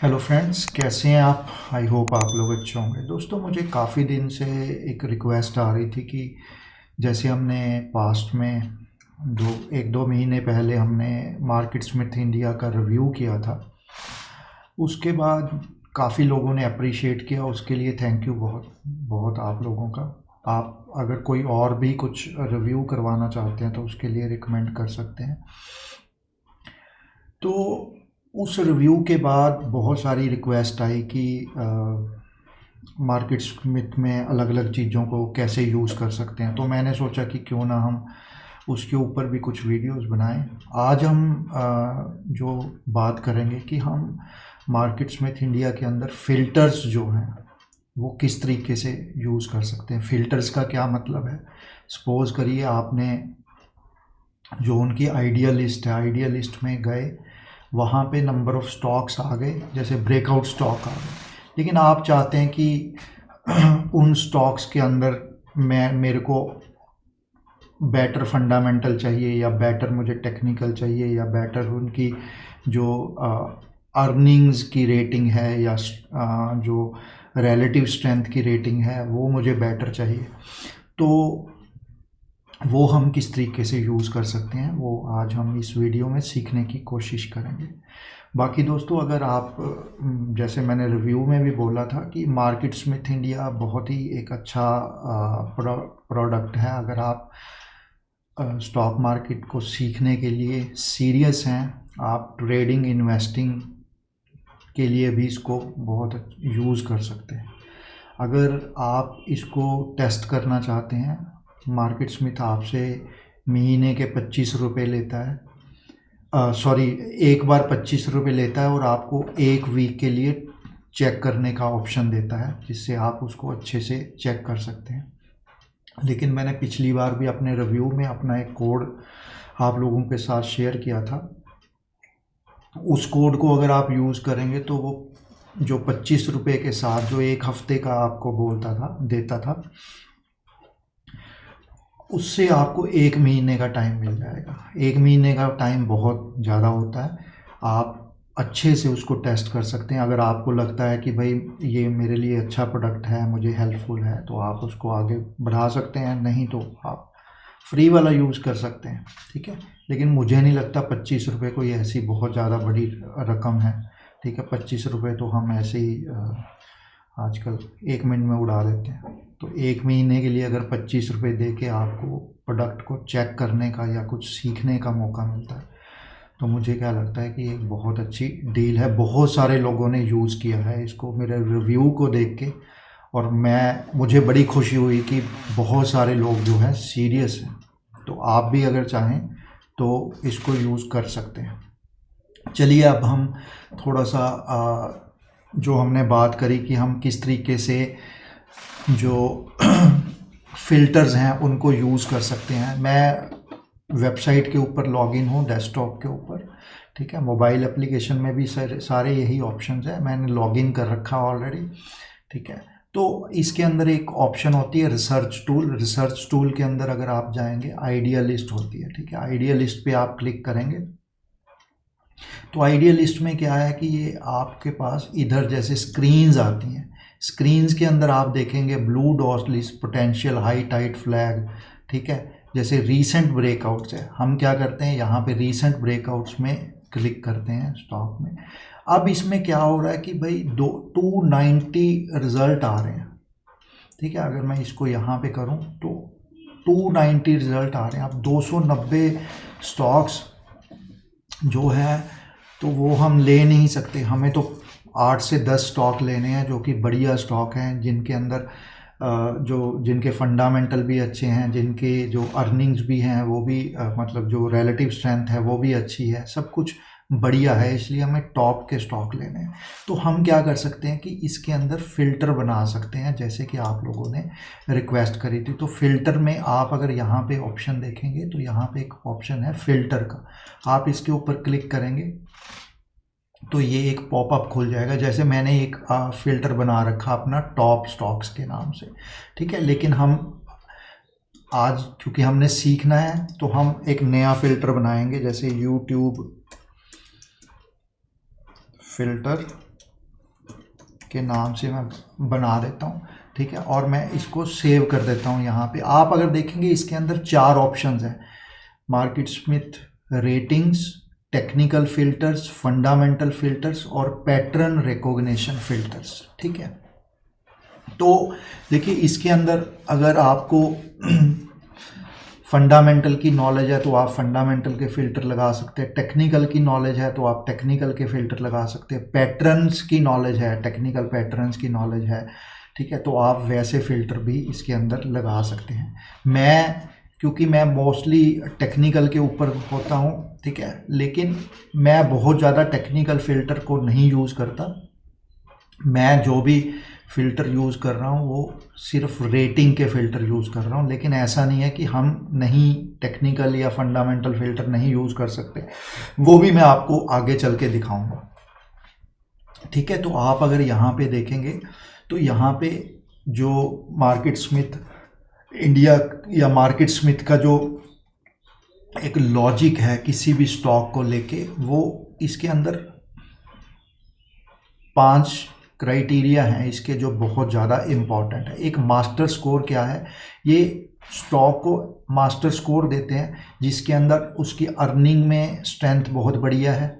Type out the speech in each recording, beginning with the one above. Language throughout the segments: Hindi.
हेलो फ्रेंड्स, कैसे हैं आप? आई होप आप लोग अच्छे होंगे। दोस्तों, मुझे काफ़ी दिन से एक रिक्वेस्ट आ रही थी कि जैसे हमने पास्ट में एक दो महीने पहले हमने मार्केट स्मिथ इंडिया का रिव्यू किया था। उसके बाद काफ़ी लोगों ने अप्रिशिएट किया, उसके लिए थैंक यू बहुत बहुत आप लोगों का। आप अगर कोई और भी कुछ रिव्यू करवाना चाहते हैं तो उसके लिए रिकमेंड कर सकते हैं। तो उस रिव्यू के बाद बहुत सारी रिक्वेस्ट आई कि मार्केट स्मिथ में अलग अलग चीज़ों को कैसे यूज़ कर सकते हैं। तो मैंने सोचा कि क्यों ना हम उसके ऊपर भी कुछ वीडियोस बनाएं। आज हम जो बात करेंगे कि हम मार्केट स्मिथ इंडिया के अंदर फ़िल्टर्स जो हैं वो किस तरीके से यूज़ कर सकते हैं। फ़िल्टर्स का क्या मतलब है? सपोज़ करिए आपने जो उनकी आइडिया लिस्ट है, आइडिया लिस्ट में गए, वहाँ पे नंबर ऑफ़ स्टॉक्स आ गए, जैसे ब्रेकआउट स्टॉक आ गए, लेकिन आप चाहते हैं कि उन स्टॉक्स के अंदर मेरे को बेटर फंडामेंटल चाहिए, या बेटर मुझे टेक्निकल चाहिए, या बेटर उनकी जो अर्निंग्स की रेटिंग है, या जो रिलेटिव स्ट्रेंथ की रेटिंग है वो मुझे बेटर चाहिए। तो वो हम किस तरीके से यूज़ कर सकते हैं वो आज हम इस वीडियो में सीखने की कोशिश करेंगे। बाकी दोस्तों, अगर आप जैसे मैंने रिव्यू में भी बोला था कि मार्केट स्मिथ इंडिया बहुत ही एक अच्छा प्रोडक्ट है। अगर आप स्टॉक मार्केट को सीखने के लिए सीरियस हैं, आप ट्रेडिंग इन्वेस्टिंग के लिए भी इसको बहुत यूज़ कर सकते हैं। अगर आप इसको टेस्ट करना चाहते हैं, मार्केट स्मिथ आपसे महीने के 25 रुपये लेता है, सॉरी, एक बार 25 रुपये लेता है और आपको एक वीक के लिए चेक करने का ऑप्शन देता है, जिससे आप उसको अच्छे से चेक कर सकते हैं। लेकिन मैंने पिछली बार भी अपने रिव्यू में अपना एक कोड आप लोगों के साथ शेयर किया था। उस कोड को अगर आप यूज़ करेंगे तो वो जो 25 रुपये के साथ जो एक हफ्ते का आपको देता था, उससे आपको एक महीने का टाइम मिल जाएगा। एक महीने का टाइम बहुत ज़्यादा होता है। आप अच्छे से उसको टेस्ट कर सकते हैं। अगर आपको लगता है कि भाई ये मेरे लिए अच्छा प्रोडक्ट है, मुझे हेल्पफुल है, तो आप उसको आगे बढ़ा सकते हैं, नहीं तो आप फ्री वाला यूज़ कर सकते हैं। ठीक है, लेकिन मुझे नहीं लगता 25 रुपये कोई ऐसी बहुत ज़्यादा बड़ी रकम है। ठीक है, 25 रुपये तो हम ऐसे ही आजकल एक मिनट में उड़ा देते हैं। तो एक महीने के लिए अगर 25 रुपये दे के आपको प्रोडक्ट को चेक करने का या कुछ सीखने का मौका मिलता है, तो मुझे क्या लगता है कि एक बहुत अच्छी डील है। बहुत सारे लोगों ने यूज़ किया है इसको मेरे रिव्यू को देख के, और मुझे बड़ी खुशी हुई कि बहुत सारे लोग जो है सीरियस हैं। तो आप भी अगर चाहें तो इसको यूज़ कर सकते हैं। चलिए, अब हम थोड़ा सा जो हमने बात करी कि हम किस तरीके से जो फ़िल्टर्स हैं उनको यूज़ कर सकते हैं। मैं वेबसाइट के ऊपर लॉगिन हूँ, डेस्कटॉप के ऊपर। ठीक है, मोबाइल एप्लीकेशन में भी सारे यही ऑप्शंस हैं, मैंने लॉगिन कर रखा ऑलरेडी। ठीक है, तो इसके अंदर एक ऑप्शन होती है रिसर्च टूल। रिसर्च टूल के अंदर अगर आप जाएंगे, आइडिया लिस्ट होती है। ठीक है, आइडिया लिस्ट पे आप क्लिक करेंगे तो आइडिया लिस्ट में क्या है कि ये आपके पास इधर जैसे स्क्रीन्स आती हैं। स्क्रीन्स के अंदर आप देखेंगे blue dot list, potential, high tight flag. ठीक है, जैसे रीसेंट ब्रेकआउट्स है, हम क्या करते हैं यहाँ पे रीसेंट ब्रेकआउट्स में क्लिक करते हैं स्टॉक में। अब इसमें क्या हो रहा है कि भाई 290 रिजल्ट आ रहे हैं। ठीक है, अगर मैं इसको यहाँ पे करूँ तो 290 रिजल्ट आ रहे हैं। अब 290 स्टॉक्स जो है तो वो हम ले नहीं सकते। हमें तो 8 से 10 स्टॉक लेने हैं जो कि बढ़िया स्टॉक हैं, जिनके अंदर जिनके फंडामेंटल भी अच्छे हैं, जिनके जो अर्निंग्स भी हैं वो भी मतलब जो रिलेटिव स्ट्रेंथ है वो भी अच्छी है, सब कुछ बढ़िया है। इसलिए हमें टॉप के स्टॉक लेने हैं। तो हम क्या कर सकते हैं कि इसके अंदर फ़िल्टर बना सकते हैं, जैसे कि आप लोगों ने रिक्वेस्ट करी थी। तो फ़िल्टर में आप अगर यहाँ पे ऑप्शन देखेंगे तो यहाँ पे एक ऑप्शन है फ़िल्टर का। आप इसके ऊपर क्लिक करेंगे तो ये एक पॉपअप खुल जाएगा। जैसे मैंने एक फ़िल्टर बना रखा अपना टॉप स्टॉक्स के नाम से। ठीक है, लेकिन हम आज क्योंकि हमने सीखना है तो हम एक नया फ़िल्टर बनाएंगे, जैसे यूट्यूब फ़िल्टर के नाम से मैं बना देता हूँ, ठीक है, और मैं इसको सेव कर देता हूँ यहाँ पे। आप अगर देखेंगे इसके अंदर 4 ऑप्शंस हैं, market Smith ratings, technical filters, fundamental filters और पैटर्न रिकॉग्निशन फिल्टर्स, ठीक है। तो देखिए इसके अंदर अगर आपको फंडामेंटल की नॉलेज है तो आप फंडामेंटल के फ़िल्टर लगा सकते हैं, टेक्निकल की नॉलेज है तो आप टेक्निकल के फ़िल्टर लगा सकते हैं, पैटर्न्स की नॉलेज है, टेक्निकल पैटर्न्स की नॉलेज है, ठीक है, तो आप वैसे फ़िल्टर भी इसके अंदर लगा सकते हैं। क्योंकि मैं मोस्टली टेक्निकल के ऊपर होता हूँ, ठीक है, लेकिन मैं बहुत ज़्यादा टेक्निकल फ़िल्टर को नहीं यूज़ करता। मैं जो भी फ़िल्टर यूज़ कर रहा हूँ वो सिर्फ रेटिंग के फ़िल्टर यूज़ कर रहा हूँ, लेकिन ऐसा नहीं है कि हम नहीं टेक्निकल या फंडामेंटल फ़िल्टर नहीं यूज़ कर सकते, वो भी मैं आपको आगे चल के दिखाऊंगा, ठीक है। तो आप अगर यहाँ पे देखेंगे तो यहाँ पे जो मार्केट स्मिथ इंडिया या मार्केट स्मिथ का जो एक लॉजिक है किसी भी स्टॉक को लेके, वो इसके अंदर 5 क्राइटेरिया हैं इसके जो बहुत ज़्यादा इम्पॉर्टेंट है। एक मास्टर स्कोर क्या है, ये स्टॉक को मास्टर स्कोर देते हैं जिसके अंदर उसकी अर्निंग में स्ट्रेंथ बहुत बढ़िया है,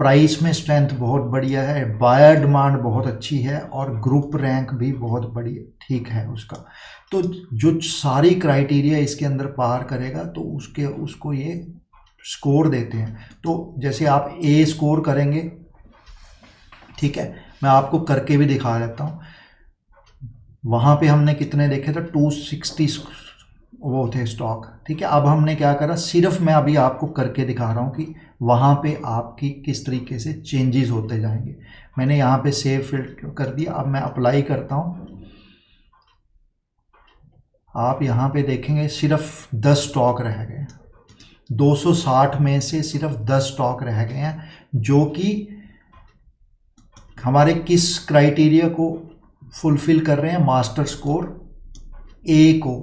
प्राइस में स्ट्रेंथ बहुत बढ़िया है, बायर डिमांड बहुत अच्छी है और ग्रुप रैंक भी बहुत बढ़िया ठीक है उसका। तो जो सारी क्राइटेरिया इसके अंदर पार करेगा तो उसको ये स्कोर देते हैं। तो जैसे आप ए स्कोर करेंगे, ठीक है, मैं आपको करके भी दिखा देता हूँ। वहाँ पे हमने कितने देखे थे, 260 वो थे स्टॉक, ठीक है। अब हमने क्या करा, सिर्फ मैं अभी आपको करके दिखा रहा हूँ कि वहाँ पे आपकी किस तरीके से चेंजेस होते जाएंगे। मैंने यहाँ पे सेव फिल्टर कर दिया, अब मैं अप्लाई करता हूँ। आप यहाँ पे देखेंगे सिर्फ 10 स्टॉक रह गए, 260 में से सिर्फ 10 स्टॉक रह गए हैं जो कि हमारे किस क्राइटेरिया को फुलफिल कर रहे हैं, मास्टर स्कोर ए को।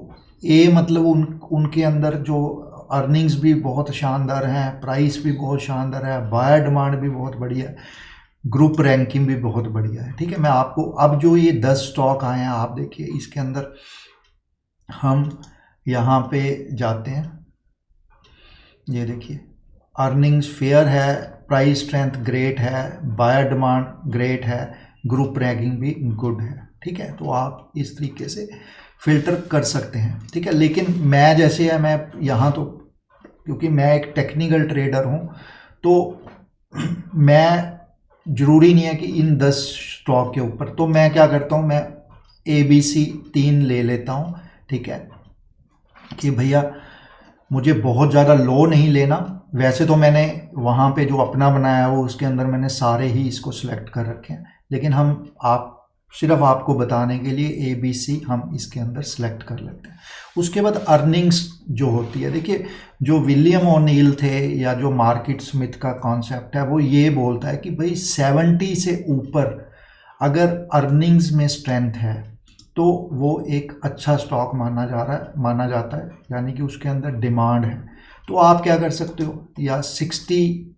ए मतलब उनके अंदर जो अर्निंग्स भी बहुत शानदार हैं, प्राइस भी बहुत शानदार है, बायर डिमांड भी बहुत बढ़िया है, ग्रुप रैंकिंग भी बहुत बढ़िया है, ठीक है। मैं आपको अब जो ये 10 स्टॉक आए हैं आप देखिए, इसके अंदर हम यहाँ पे जाते हैं, ये देखिए अर्निंग्स फेयर है, प्राइस स्ट्रेंथ ग्रेट है, बायर डिमांड ग्रेट है, ग्रुप रैंकिंग भी गुड है, ठीक है। तो आप इस तरीके से फिल्टर कर सकते हैं, ठीक है। लेकिन मैं जैसे है, मैं यहाँ तो क्योंकि मैं एक टेक्निकल ट्रेडर हूँ तो मैं ज़रूरी नहीं है कि इन 10 स्टॉक के ऊपर, तो मैं क्या करता हूँ, मैं ABC 3 ले लेता हूँ, ठीक है, कि भैया मुझे बहुत ज़्यादा लो नहीं लेना। वैसे तो मैंने वहाँ पे जो अपना बनाया है वो उसके अंदर मैंने सारे ही इसको सिलेक्ट कर रखे हैं, लेकिन सिर्फ आपको बताने के लिए ABC हम इसके अंदर सेलेक्ट कर लेते हैं। उसके बाद अर्निंग्स जो होती है, देखिए जो विलियम ओनील थे या जो मार्केट स्मिथ का कॉन्सेप्ट है वो ये बोलता है कि भाई 70 से ऊपर अगर अर्निंग्स में स्ट्रेंथ है तो वो एक अच्छा स्टॉक माना जाता है, यानी कि उसके अंदर डिमांड है। तो आप क्या कर सकते हो, या 60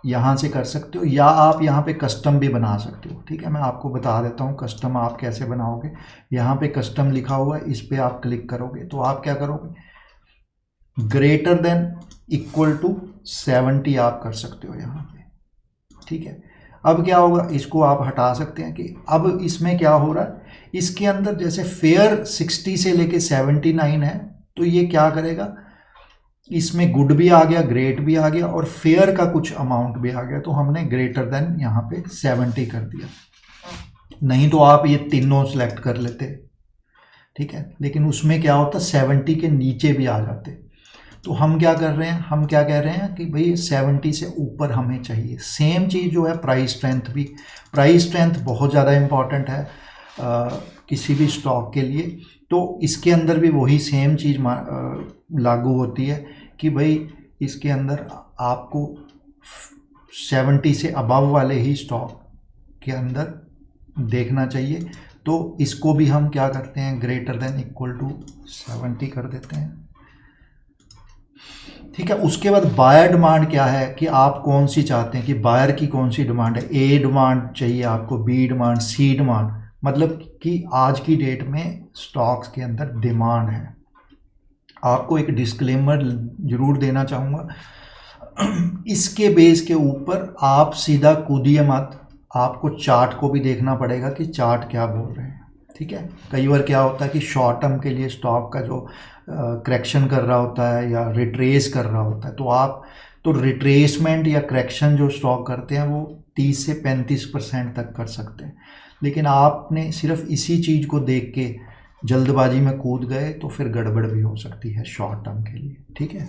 यहाँ से कर सकते हो, या आप यहाँ पे कस्टम भी बना सकते हो, ठीक है। मैं आपको बता देता हूँ कस्टम आप कैसे बनाओगे। यहाँ पे कस्टम लिखा हुआ है, इस पर आप क्लिक करोगे तो आप क्या करोगे, ग्रेटर देन इक्वल टू 70 आप कर सकते हो यहाँ पे, ठीक है। अब क्या होगा, इसको आप हटा सकते हैं कि अब इसमें क्या हो रहा है, इसके अंदर जैसे फेयर 60 से लेके 79 है तो ये क्या करेगा, इसमें गुड भी आ गया, ग्रेट भी आ गया और फेयर का कुछ अमाउंट भी आ गया, तो हमने ग्रेटर देन यहाँ पे 70 कर दिया। नहीं तो आप ये तीनों सेलेक्ट कर लेते, ठीक है, लेकिन उसमें क्या होता 70 के नीचे भी आ जाते। तो हम क्या कर रहे हैं, हम क्या कह रहे हैं कि भाई 70 से ऊपर हमें चाहिए। सेम चीज़ जो है प्राइस स्ट्रेंथ भी, प्राइस स्ट्रेंथ बहुत ज़्यादा इम्पॉर्टेंट है किसी भी स्टॉक के लिए। तो इसके अंदर भी वही सेम चीज़ लागू होती है कि भाई इसके अंदर आपको 70 से अबव वाले ही स्टॉक के अंदर देखना चाहिए। तो इसको भी हम क्या करते हैं, ग्रेटर देन इक्वल टू 70 कर देते हैं, ठीक है। उसके बाद बायर डिमांड क्या है कि आप कौन सी चाहते हैं, कि बायर की कौन सी डिमांड है। ए डिमांड चाहिए आपको, बी डिमांड, सी डिमांड, मतलब कि आज की डेट में स्टॉक्स के अंदर डिमांड है। आपको एक डिस्क्लेमर जरूर देना चाहूँगा, इसके बेस के ऊपर आप सीधा कूदिए मत, आपको चार्ट को भी देखना पड़ेगा कि चार्ट क्या बोल रहे हैं। ठीक है। कई बार क्या होता है कि शॉर्ट टर्म के लिए स्टॉक का जो करेक्शन कर रहा होता है या रिट्रेस कर रहा होता है, तो आप तो रिट्रेसमेंट या करेक्शन जो स्टॉक करते हैं वो 30 से 35% तक कर सकते हैं। लेकिन आपने सिर्फ इसी चीज़ को देख के जल्दबाजी में कूद गए तो फिर गड़बड़ भी हो सकती है शॉर्ट टर्म के लिए। ठीक है।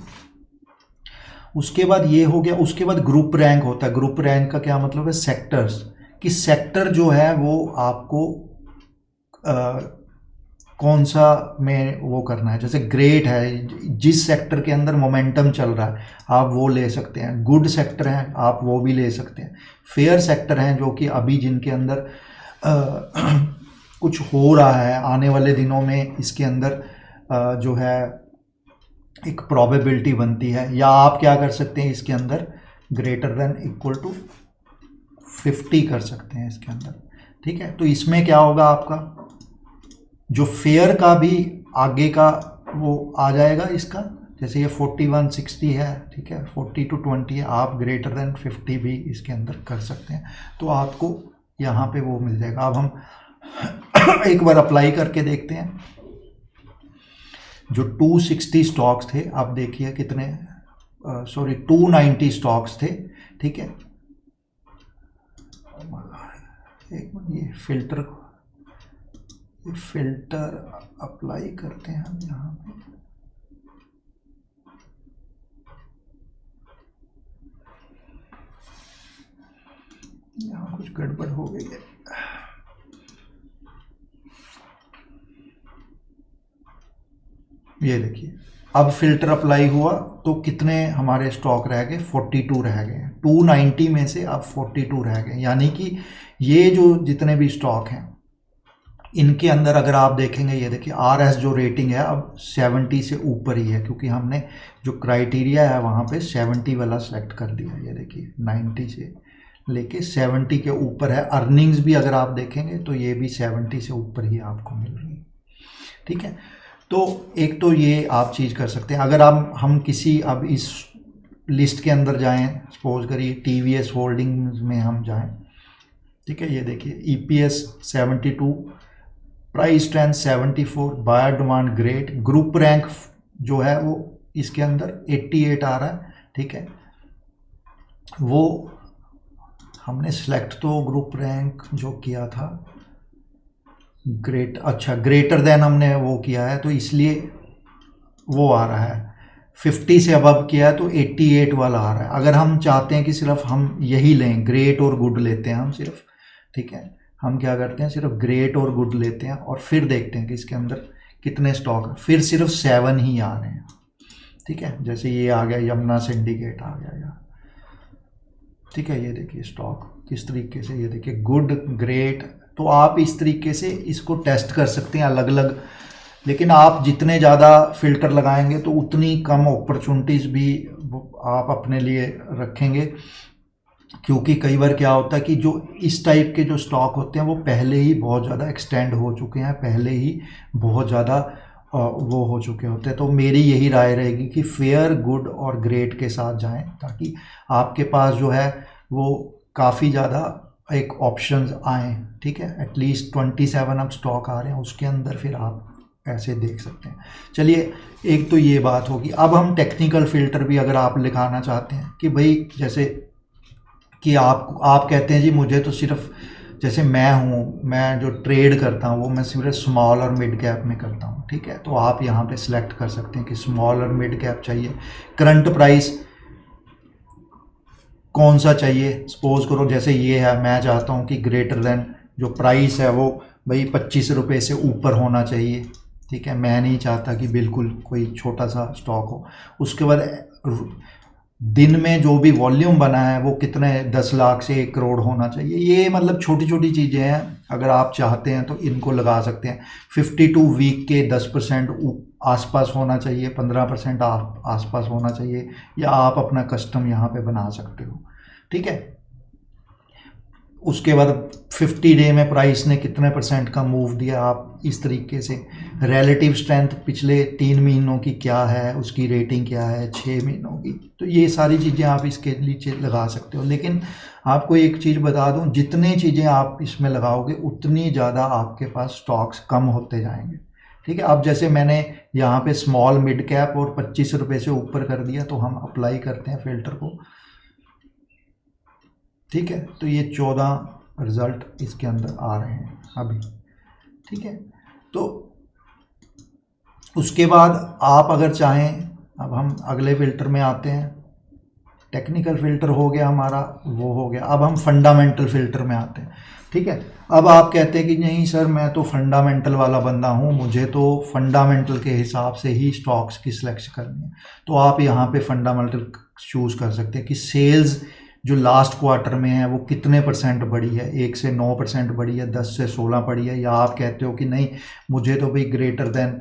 उसके बाद ये हो गया। उसके बाद ग्रुप रैंक होता है। ग्रुप रैंक का क्या मतलब है, सेक्टर्स, कि सेक्टर जो है वो आपको कौन सा में वो करना है। जैसे ग्रेट है, जिस सेक्टर के अंदर मोमेंटम चल रहा है आप वो ले सकते हैं। गुड सेक्टर हैं आप वो भी ले सकते हैं। फेयर सेक्टर हैं जो कि अभी जिनके अंदर कुछ हो रहा है, आने वाले दिनों में इसके अंदर जो है एक प्रोबेबिलिटी बनती है। या आप क्या कर सकते हैं, इसके अंदर ग्रेटर देन इक्वल टू 50 कर सकते हैं इसके अंदर। ठीक है। तो इसमें क्या होगा, आपका जो फेयर का भी आगे का वो आ जाएगा इसका। जैसे ये 4160 है, ठीक है, 40 to 20 है, आप ग्रेटर देन 50 भी इसके अंदर कर सकते हैं, तो आपको यहाँ पे वो मिल जाएगा। अब हम एक बार अप्लाई करके देखते हैं। जो 260 स्टॉक्स थे, आप देखिए कितने, 290 स्टॉक्स थे। ठीक है। एक मिनट, ये फिल्टर अप्लाई करते हैं हम यहाँ पे। यहाँ कुछ गड़बड़ हो गई है। ये देखिए, अब फिल्टर अप्लाई हुआ तो कितने हमारे स्टॉक रह गए, 42 रह गए। 290 में से अब 42 रह गए। यानी कि ये जो जितने भी स्टॉक हैं इनके अंदर अगर आप देखेंगे, ये देखिए RS जो रेटिंग है अब 70 से ऊपर ही है, क्योंकि हमने जो क्राइटेरिया है वहाँ पे 70 वाला सेलेक्ट कर दिया। ये देखिए 90 से लेके 70 के ऊपर है। अर्निंग्स भी अगर आप देखेंगे तो ये भी 70 से ऊपर ही आपको मिल रही है। ठीक है। तो एक तो ये आप चीज़ कर सकते हैं। अगर हम किसी अब इस लिस्ट के अंदर जाएं, सपोज करिए TVS होल्डिंग्स में हम जाएं। ठीक है। ये देखिए EPS 72, price strength 74, buyer demand great, group rank जो है वो इसके अंदर 88 आ रहा है। ठीक है। वो हमने सिलेक्ट तो ग्रुप रैंक जो किया था ग्रेट, अच्छा ग्रेटर देन हमने वो किया है तो इसलिए वो आ रहा है। 50 से अबव किया है तो 88 वाला आ रहा है। अगर हम चाहते हैं कि सिर्फ हम यही लें, ग्रेट और गुड लेते हैं हम सिर्फ। ठीक है। हम क्या करते हैं, सिर्फ ग्रेट और गुड लेते हैं और फिर देखते हैं कि इसके अंदर कितने स्टॉक है। फिर सिर्फ 7 ही आ रहे हैं। ठीक है। जैसे ये आ गया, यमुना सिंडिकेट आ गया यार। ठीक है। ये देखिए स्टॉक किस तरीके से, ये देखिए गुड, ग्रेट। तो आप इस तरीके से इसको टेस्ट कर सकते हैं अलग अलग। लेकिन आप जितने ज़्यादा फिल्टर लगाएंगे तो उतनी कम अपॉर्चुनिटीज़ भी आप अपने लिए रखेंगे, क्योंकि कई बार क्या होता है कि जो इस टाइप के जो स्टॉक होते हैं वो पहले ही बहुत ज़्यादा एक्सटेंड हो चुके हैं, पहले ही बहुत ज़्यादा वो हो चुके होते हैं। तो मेरी यही राय रहेगी कि फेयर, गुड और ग्रेट के साथ जाएं, ताकि आपके पास जो है वो काफ़ी ज़्यादा एक ऑप्शंस आएँ। ठीक है। एटलीस्ट 27 अब स्टॉक आ रहे हैं, उसके अंदर फिर आप ऐसे देख सकते हैं। चलिए, एक तो ये बात होगी। अब हम टेक्निकल फ़िल्टर भी अगर आप लिखाना चाहते हैं कि भाई जैसे कि आप कहते हैं जी मुझे तो सिर्फ, जैसे मैं जो ट्रेड करता हूँ वो मैं सिर्फ स्मॉल और मिड कैप में करता हूँ। ठीक है। तो आप यहाँ पे सिलेक्ट कर सकते हैं कि स्मॉल और मिड कैप चाहिए। करंट प्राइस कौन सा चाहिए, सपोज करो जैसे ये है, मैं चाहता हूँ कि ग्रेटर देन जो प्राइस है वो भाई 25 रुपये से ऊपर होना चाहिए। ठीक है। मैं नहीं चाहता कि बिल्कुल कोई छोटा सा स्टॉक हो। उसके बाद दिन में जो भी वॉल्यूम बना है वो कितने 10 लाख से 1 करोड़ होना चाहिए। ये मतलब छोटी छोटी चीज़ें हैं, अगर आप चाहते हैं तो इनको लगा सकते हैं। 52 वीक के 10% आसपास होना चाहिए, 15% आसपास होना चाहिए, या आप अपना कस्टम यहाँ पे बना सकते हो। ठीक है, उसके बाद 50 डे में प्राइस ने कितने % का मूव दिया, आप इस तरीके से रिलेटिव स्ट्रेंथ पिछले 3 महीनों की क्या है, उसकी रेटिंग क्या है 6 महीनों की, तो ये सारी चीज़ें आप इसके नीचे लगा सकते हो। लेकिन आपको एक चीज़ बता दूं, जितनी चीज़ें आप इसमें लगाओगे उतनी ज़्यादा आपके पास स्टॉक्स कम होते जाएंगे। ठीक है, अब जैसे मैंने यहाँ पे स्मॉल मिड कैप और 25 रुपये से ऊपर कर दिया, तो हम अप्लाई करते हैं फिल्टर को। ठीक है, तो ये 14 रिज़ल्ट इसके अंदर आ रहे हैं अभी। ठीक है, तो उसके बाद आप अगर चाहें, अब हम अगले फ़िल्टर में आते हैं। टेक्निकल फ़िल्टर हो गया हमारा, वो हो गया। अब हम फंडामेंटल फ़िल्टर में आते हैं। ठीक है, अब आप कहते हैं कि नहीं सर, मैं तो फंडामेंटल वाला बंदा हूँ, मुझे तो फंडामेंटल के हिसाब से ही स्टॉक्स की सिलेक्शन करनी है। तो आप यहाँ पे फंडामेंटल चूज़ कर सकते हैं कि सेल्स जो लास्ट क्वार्टर में है वो कितने % बढ़ी है, 1 से 9% बढ़ी है, 10 से 16 बढ़ी है, या आप कहते हो कि नहीं मुझे तो भाई ग्रेटर देन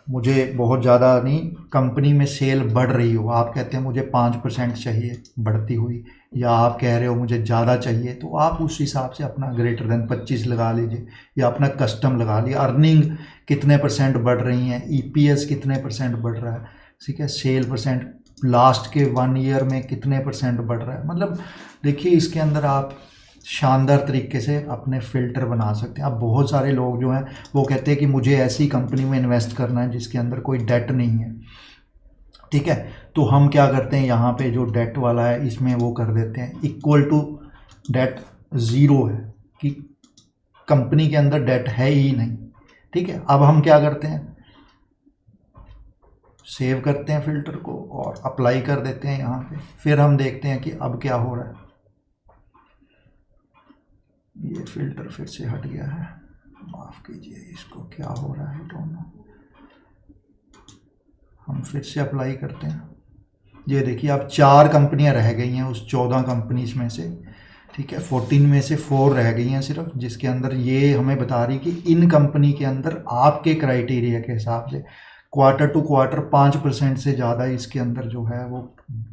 मुझे बहुत ज़्यादा नहीं, कंपनी में सेल बढ़ रही हो, आप कहते हैं मुझे 5% चाहिए बढ़ती हुई, या आप कह रहे हो मुझे ज़्यादा चाहिए, तो आप उस हिसाब से अपना ग्रेटर देन 25 लगा लीजिए, या अपना कस्टम लगा लिया। अर्निंग कितने % बढ़ रही हैं, EPS कितने % बढ़ रहा है, ठीक है, सेल % लास्ट के 1 ईयर में कितने % बढ़ रहा है। मतलब देखिए, इसके अंदर आप शानदार तरीके से अपने फ़िल्टर बना सकते हैं। अब बहुत सारे लोग जो हैं वो कहते हैं कि मुझे ऐसी कंपनी में इन्वेस्ट करना है जिसके अंदर कोई डेट नहीं है। ठीक है, तो हम क्या करते हैं, यहाँ पे जो डेट वाला है इसमें वो कर देते हैं इक्वल टू डेट 0 है, कि कंपनी के अंदर डेट है ही नहीं। ठीक है, अब हम क्या करते हैं, सेव करते हैं फ़िल्टर को और अप्लाई कर देते हैं यहाँ पे। फिर हम देखते हैं कि अब क्या हो रहा है। ये फ़िल्टर फिर से हट गया है, माफ़ कीजिए, इसको क्या हो रहा है डोंट नो। हम फिर से अप्लाई करते हैं। ये देखिए, अब 4 कंपनियां रह गई हैं उस 14 कंपनीज में से। ठीक है, 14 में से 4 रह गई हैं सिर्फ, जिसके अंदर ये हमें बता रही कि इन कंपनी के अंदर आपके क्राइटेरिया के हिसाब से क्वार्टर टू क्वार्टर 5% से ज़्यादा इसके अंदर जो है वो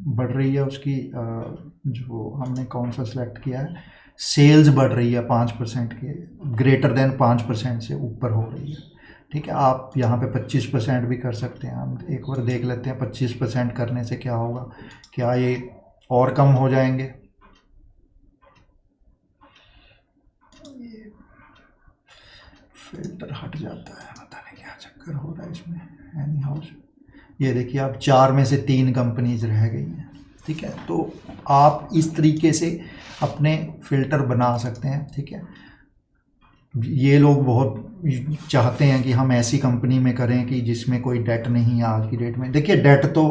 बढ़ रही है। उसकी जो हमने कौन सा सिलेक्ट किया है, सेल्स बढ़ रही है 5% के, ग्रेटर देन 5% से ऊपर हो रही है। ठीक है, आप यहाँ पे 25% भी कर सकते हैं। हम एक बार देख लेते हैं 25% करने से क्या होगा, क्या ये और कम हो जाएंगे। फिल्टर हट जाता है, पता नहीं क्या चक्कर हो रहा है इसमें। एनी हाउस, ये देखिए, अब 4 में से 3 कंपनीज रह गई हैं। ठीक है, तो आप इस तरीके से अपने फ़िल्टर बना सकते हैं। ठीक है, ये लोग बहुत चाहते हैं कि हम ऐसी कंपनी में करें कि जिसमें कोई डेट नहीं है। आज की डेट में देखिए, डेट तो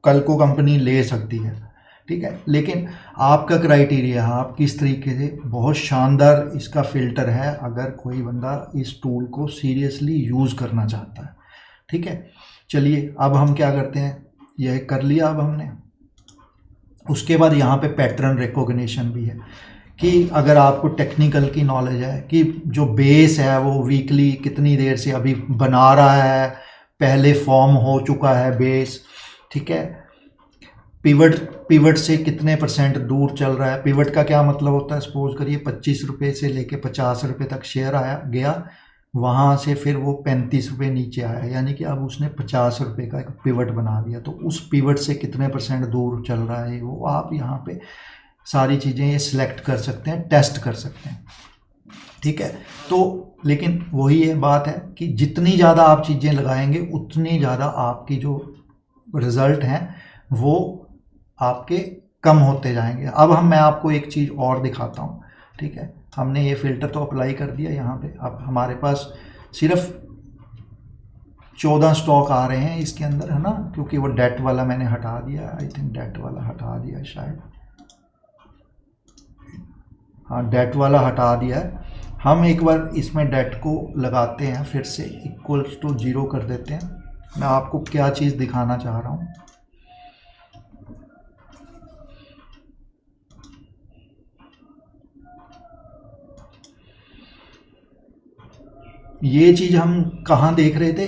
कल को कंपनी ले सकती है। ठीक है, लेकिन आपका क्राइटेरिया, आप किस तरीके से, बहुत शानदार इसका फ़िल्टर है अगर कोई बंदा इस टूल को सीरियसली यूज़ करना चाहता है। ठीक है, चलिए अब हम क्या करते हैं, यह कर लिया अब हमने। उसके बाद यहाँ पे पैटर्न रिकॉग्निशन भी है, कि अगर आपको टेक्निकल की नॉलेज है कि जो बेस है वो वीकली कितनी देर से अभी बना रहा है, पहले फॉर्म हो चुका है बेस। ठीक है, पिवट से कितने % दूर चल रहा है। पिवट का क्या मतलब होता है, सपोज करिए 25 रुपये से लेके 50 रुपये तक शेयर आया गया, वहाँ से फिर वो 35 रुपये नीचे आया, यानी कि अब उसने 50 रुपये का एक पिवट बना दिया। तो उस पिवट से कितने % दूर चल रहा है वो आप यहाँ पे सारी चीज़ें ये सिलेक्ट कर सकते हैं, टेस्ट कर सकते हैं। ठीक है, तो लेकिन वही ये बात है कि जितनी ज़्यादा आप चीज़ें लगाएंगे उतनी ज़्यादा आपकी जो रिज़ल्ट हैं वो आपके कम होते जाएंगे। अब मैं आपको एक चीज़ और दिखाता हूँ। ठीक है, हमने ये फ़िल्टर तो अप्लाई कर दिया यहाँ पे। अब हमारे पास सिर्फ 14 स्टॉक आ रहे हैं इसके अंदर, है ना, क्योंकि वो डेट वाला मैंने हटा दिया। आई थिंक डेट वाला हटा दिया शायद, हाँ डेट वाला हटा दिया है। हम एक बार इसमें डेट को लगाते हैं, फिर से इक्वल्स टू 0 कर देते हैं। मैं आपको क्या चीज़ दिखाना चाह रहा हूँ, ये चीज़ हम कहाँ देख रहे थे,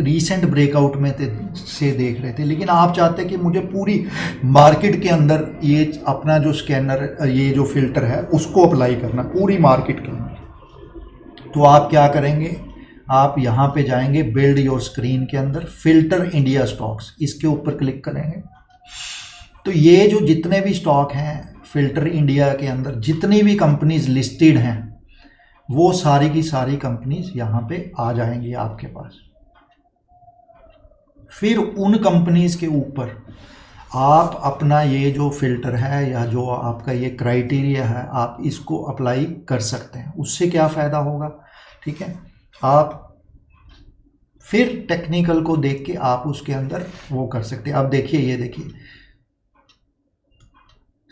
रीसेंट ब्रेकआउट में से देख रहे थे, लेकिन आप चाहते हैं कि मुझे पूरी मार्केट के अंदर ये अपना जो स्कैनर, ये जो फिल्टर है उसको अप्लाई करना पूरी मार्केट के अंदर। तो आप क्या करेंगे, आप यहाँ पे जाएंगे बिल्ड योर स्क्रीन के अंदर, फिल्टर इंडिया स्टॉक्स, इसके ऊपर क्लिक करेंगे। तो ये जो जितने भी स्टॉक हैं फिल्टर इंडिया के अंदर, जितनी भी कंपनीज लिस्टेड हैं, वो सारी की सारी कंपनीज यहाँ पे आ जाएंगी आपके पास। फिर उन कंपनीज के ऊपर आप अपना ये जो फिल्टर है या जो आपका ये क्राइटेरिया है, आप इसको अप्लाई कर सकते हैं। उससे क्या फ़ायदा होगा, ठीक है, आप फिर टेक्निकल को देख के आप उसके अंदर वो कर सकते हैं। अब देखिए, ये देखिए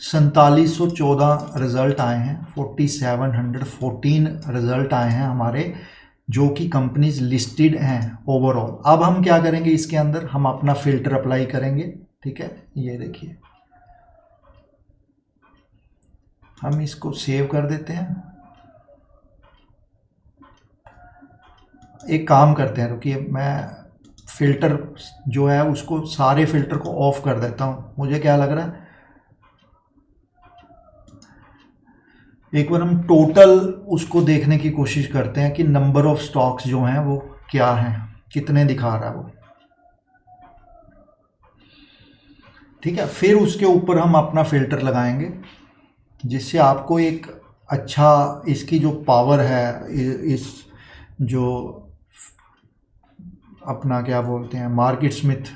4714 रिज़ल्ट आए हैं, 4714 रिज़ल्ट आए हैं हमारे, जो कि कंपनीज लिस्टेड हैं ओवरऑल। अब हम क्या करेंगे, इसके अंदर हम अपना फिल्टर अप्लाई करेंगे, ठीक है। ये देखिए, हम इसको सेव कर देते हैं। एक काम करते हैं, रुकिए, मैं फ़िल्टर जो है उसको, सारे फ़िल्टर को ऑफ कर देता हूँ। मुझे क्या लग रहा है, एक बार हम टोटल उसको देखने की कोशिश करते हैं कि नंबर ऑफ स्टॉक्स जो हैं वो क्या हैं, कितने दिखा रहा है वो, ठीक है। फिर उसके ऊपर हम अपना फ़िल्टर लगाएंगे, जिससे आपको एक अच्छा इसकी जो पावर है, इस जो अपना क्या बोलते हैं मार्केट स्मिथ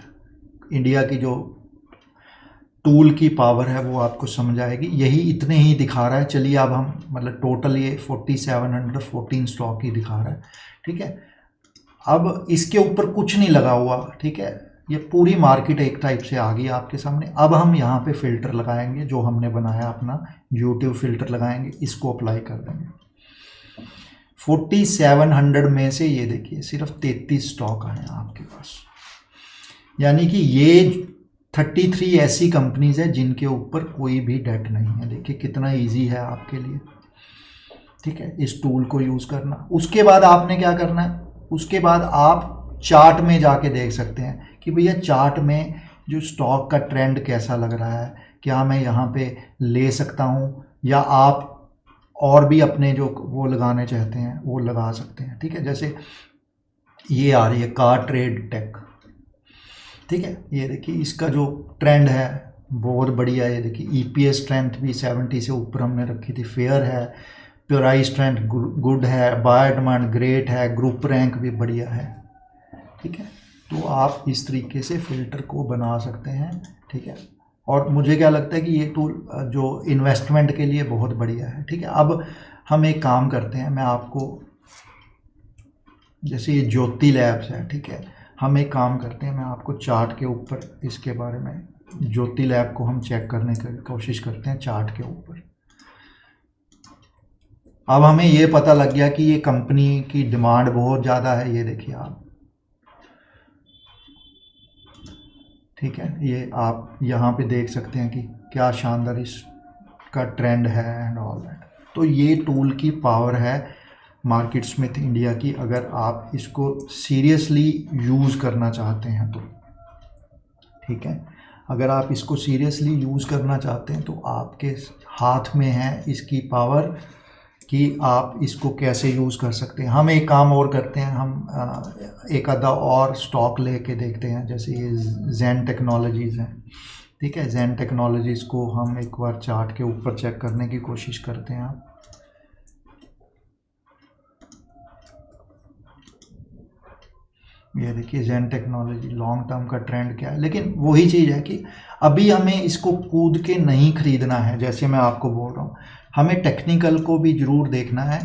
इंडिया की जो टूल की पावर है, वो आपको समझ आएगी। यही इतने ही दिखा रहा है। चलिए अब हम मतलब टोटल ये 4714 स्टॉक ही दिखा रहा है, ठीक है। अब इसके ऊपर कुछ नहीं लगा हुआ, ठीक है, ये पूरी मार्केट एक टाइप से आ गई आपके सामने। अब हम यहाँ पे फ़िल्टर लगाएंगे, जो हमने बनाया अपना यूट्यूब फ़िल्टर लगाएंगे, इसको अप्लाई कर देंगे। 4700 में से ये देखिए सिर्फ 33 स्टॉक आए हैं आपके पास, यानी कि ये 33 ऐसी कंपनीज है जिनके ऊपर कोई भी डेट नहीं है। देखिए कितना इजी है आपके लिए, ठीक है, इस टूल को यूज़ करना। उसके बाद आपने क्या करना है, उसके बाद आप चार्ट में जाके देख सकते हैं कि भैया चार्ट में जो स्टॉक का ट्रेंड कैसा लग रहा है, क्या मैं यहाँ पे ले सकता हूँ, या आप और भी अपने जो वो लगाने चाहते हैं वो लगा सकते हैं, ठीक है। जैसे ये आ रही है कार ट्रेड टेक, ठीक है, ये देखिए इसका जो ट्रेंड है बहुत बढ़िया है। ये देखिए EPS स्ट्रेंथ भी 70 से ऊपर हमने रखी थी, फेयर है, प्राइस स्ट्रेंथ गुड है, बाय डिमांड ग्रेट है, ग्रुप रैंक भी बढ़िया है, ठीक है। तो आप इस तरीके से फ़िल्टर को बना सकते हैं, ठीक है। और मुझे क्या लगता है कि ये टूल जो इन्वेस्टमेंट के लिए बहुत बढ़िया है, ठीक है। अब हम एक काम करते हैं, मैं आपको, जैसे ये ज्योति लैब्स है, ठीक है, हम एक काम करते हैं, मैं आपको चार्ट के ऊपर इसके बारे में, ज्योति लैब को हम चेक करने की कोशिश करते हैं चार्ट के ऊपर। अब हमें ये पता लग गया कि ये कंपनी की डिमांड बहुत ज़्यादा है। ये देखिए आप, ठीक है, ये आप यहाँ पे देख सकते हैं कि क्या शानदार इसका ट्रेंड है एंड ऑल दैट। तो ये टूल की पावर है मार्केट स्मिथ इंडिया की, अगर आप इसको सीरियसली यूज़ करना चाहते हैं तो, ठीक है। अगर आप इसको सीरियसली यूज़ करना चाहते हैं तो आपके हाथ में है इसकी पावर कि आप इसको कैसे यूज़ कर सकते हैं। हम एक काम और करते हैं, हम एक आधा और स्टॉक लेके देखते हैं, जैसे ये जैन टेक्नोलॉजीज़ हैं, ठीक है। जैन टेक्नोलॉजीज़ को हम एक बार चार्ट के ऊपर चेक करने की कोशिश करते हैं। आप ये देखिए जैन टेक्नोलॉजी लॉन्ग टर्म का ट्रेंड क्या है, लेकिन वही चीज़ है कि अभी हमें इसको कूद के नहीं ख़रीदना है। जैसे मैं आपको बोल रहा हूँ, हमें टेक्निकल को भी ज़रूर देखना है।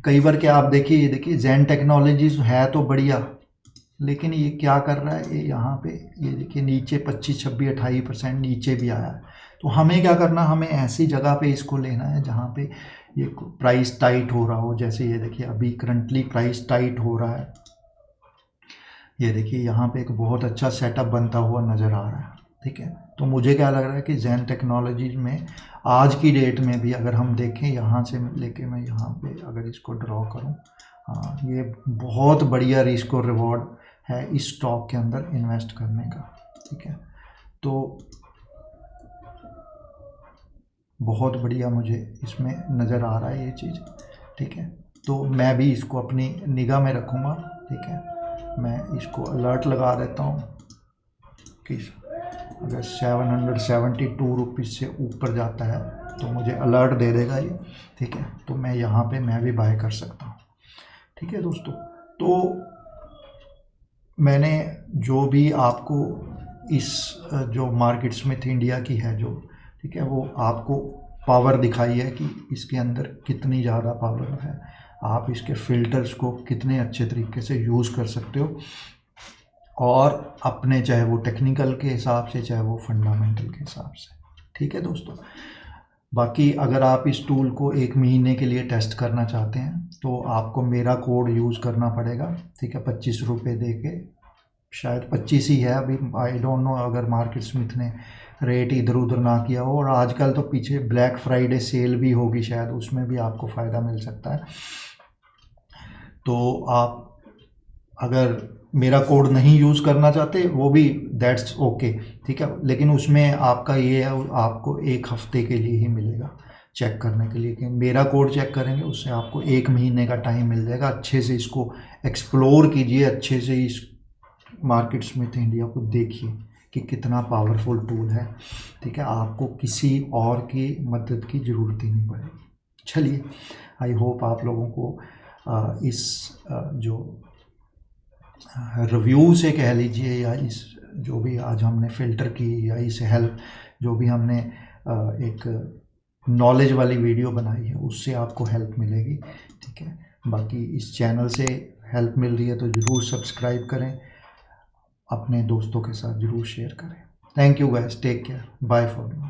कई बार क्या आप देखिए, ये देखिए जैन टेक्नोलॉजीज है तो बढ़िया, लेकिन ये क्या कर रहा है, ये यहाँ पे ये देखिए नीचे 25, 26, 28% नीचे भी आया है। तो हमें क्या करना, हमें ऐसी जगह पे इसको लेना है जहाँ पे ये प्राइस टाइट हो रहा हो। जैसे ये देखिए अभी करंटली प्राइस टाइट हो रहा है, ये देखिए यहाँ पे एक बहुत अच्छा सेटअप बनता हुआ नज़र आ रहा है, ठीक है। तो मुझे क्या लग रहा है कि जैन टेक्नोलॉजीज में आज की डेट में भी अगर हम देखें, यहाँ से लेके मैं यहाँ पे अगर इसको ड्रॉ करूँ, हाँ, ये बहुत बढ़िया रिस्क और रिवॉर्ड है इस स्टॉक के अंदर इन्वेस्ट करने का। ठीक है, तो बहुत बढ़िया मुझे इसमें नज़र आ रहा है ये चीज़। ठीक है, तो मैं भी इसको अपनी निगाह में रखूँगा। ठीक है, मैं इसको अलर्ट लगा देता हूँ कि अगर 772 रुपीज़ से ऊपर जाता है तो मुझे अलर्ट दे देगा ये। ठीक है, तो मैं यहाँ पे मैं भी बाय कर सकता हूँ। ठीक है दोस्तों, तो मैंने जो भी आपको इस जो मार्केट स्मिथ इंडिया की है जो, ठीक है, वो आपको पावर दिखाई है कि इसके अंदर कितनी ज़्यादा पावर है, आप इसके फ़िल्टर्स को कितने अच्छे तरीके से यूज़ कर सकते हो, और अपने चाहे वो टेक्निकल के हिसाब से चाहे वो फंडामेंटल के हिसाब से। ठीक है दोस्तों, बाकी अगर आप इस टूल को 1 महीने के लिए टेस्ट करना चाहते हैं तो आपको मेरा कोड यूज़ करना पड़ेगा। ठीक है, 25 रुपये दे के, शायद 25 ही है अभी, आई डोंट नो, अगर मार्केट स्मिथ ने रेट इधर उधर ना किया हो। और आजकल तो पीछे ब्लैक फ्राइडे सेल भी होगी शायद, उसमें भी आपको फ़ायदा मिल सकता है। तो आप अगर मेरा कोड नहीं यूज़ करना चाहते वो भी दैट्स ओके। ठीक है, लेकिन उसमें आपका ये है, आपको 1 हफ्ते के लिए ही मिलेगा चेक करने के लिए कि मेरा कोड चेक करेंगे, उससे आपको 1 महीने का टाइम मिल जाएगा। अच्छे से इसको एक्सप्लोर कीजिए, अच्छे से इस मार्केट स्मिथ इंडिया को देखिए कि कितना पावरफुल टूल है। ठीक है, आपको किसी और की मदद की ज़रूरत ही नहीं पड़ेगी। चलिए, आई होप आप लोगों को इस जो रिव्यू से कह लीजिए, या इस जो भी आज हमने फ़िल्टर की, या इस हेल्प जो भी हमने एक नॉलेज वाली वीडियो बनाई है, उससे आपको हेल्प मिलेगी। ठीक है, बाकी इस चैनल से हेल्प मिल रही है तो ज़रूर सब्सक्राइब करें, अपने दोस्तों के साथ ज़रूर शेयर करें। Thank you guys, take care, bye for now.